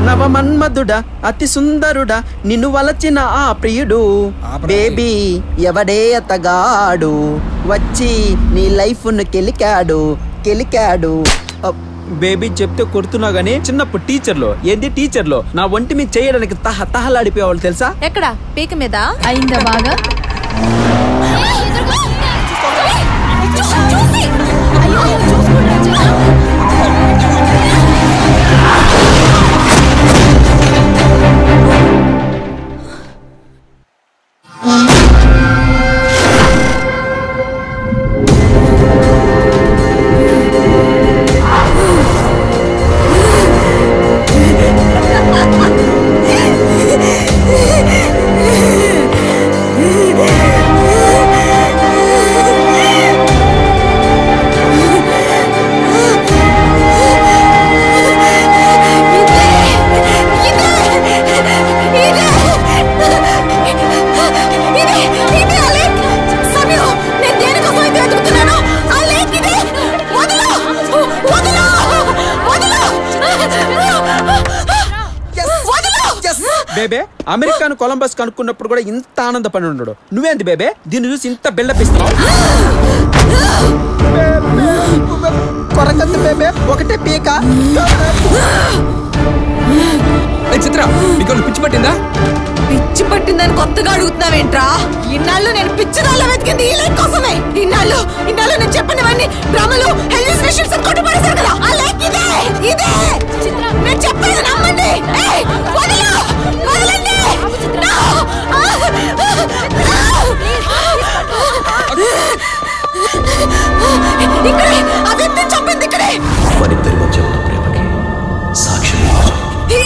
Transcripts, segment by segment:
నవమన్మధుడా అతి సుందరుడా నిన్ను వలచిన ఆ ప్రియుడు బేబీ ఎవడే అతగాడు వచ్చి నీ లైఫ్ను కెలికాడు బేబీ చెప్తే కొడుతున్నా గానీ చిన్నప్పుడు టీచర్లో నా ఒంటి మీద చేయడానికి తహలాడిపోయేవాళ్ళు తెలుసా? ఎక్కడ పీక మీద అయిందా బాగా? బేబే అమెరికాను కొలంబస్ కనుక్కున్నప్పుడు కూడా ఇంత ఆనందపడి ఉండడు. నువ్వేంది బేబే దీన్ని చూసి ఇంత బిల్డప్ ఇస్తున్నావు? కొరకంది బేబే ఒకటే పీక. చిత్ర నీకు పిచ్చి పట్టిందా? పిచ్చి పట్టిందని కొత్తగా అడుగుతున్నావేంట్రా? ఇన్నాళ్ళు నేను పిచ్చిదాల్లో వెతికింది ఈ లేక్ కోసమే. ఇన్నాళ్ళు నేను చెప్పినవన్నీ భ్రమలు, హెల్యూసినేషన్స్ అని కొట్టుపడేశారు కదా. ఆ లేక్ ఇదే నేను చెప్పేది నమ్మండి. వదలండి. ఇక్కడే ఆ వ్యక్తిని చంపింది. ఇక్కడే మరిద్దరి మధ్య ఉన్న ప్రేమకి సాక్ష్యం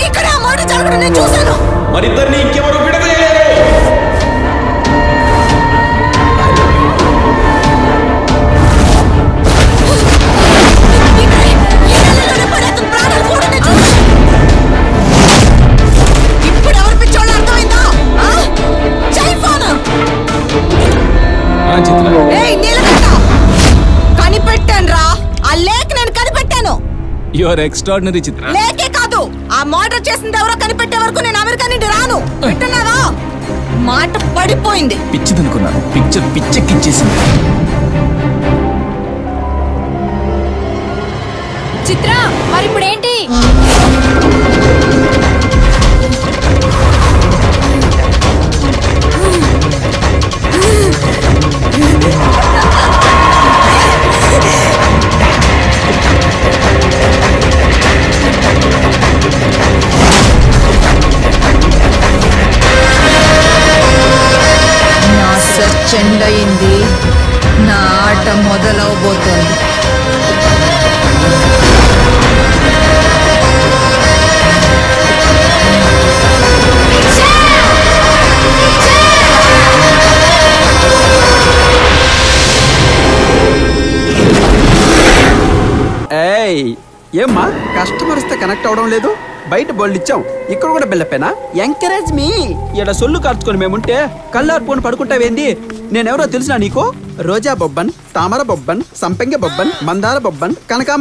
ఇక్కడ ఆ మాట జరగడం నేను చూశాను. మరిద్దరిని ఇంకెవరు విడదలేరు. ఇప్పుడు ఎవరు పిచ్చోళ్ళు అర్థమైందా? కనిపెట్టాను రా. ఆ లేక్ నేను కనిపెట్టాను. యు ఆర్ ఎక్స్ట్రార్డినరీ చిత్ర. లేకే కాదు, ఆ మర్డర్ చేసింది ఎవరో కనిపెట్టే వరకు నేను అమెరికా నుండి రాను. వింటున్నారా? మాట పడిపోయింది. పిచ్చిదనుకున్నాను, పిక్చర్ పిచ్చెక్కిచ్చేసింది. చిత్ర మరి ఇప్పుడు ఏంటి? నా సెర్చ్ ఎండ్ అయింది. నా ఆట మొదలవబోతోంది. ఏమ్మా కస్టమర్ వస్తే కనెక్ట్ అవడం లేదు? బయట బోల్డ్ ఇచ్చాం, ఇక్కడ కూడా బెల్లపేనా? ఎంకరేజ్ మీ. ఇక్కడ సొల్లు కార్చుకొని మేముంటే కళ్ళార్పుకొని పడుకుంటావేంది? నేనెవరో తెలిసినా నీకు? రోజా బొబ్బన్, తామర బొబ్బన్, సంపెంగ బొబ్బన్, మందార బొబ్బన్, కనకాంబ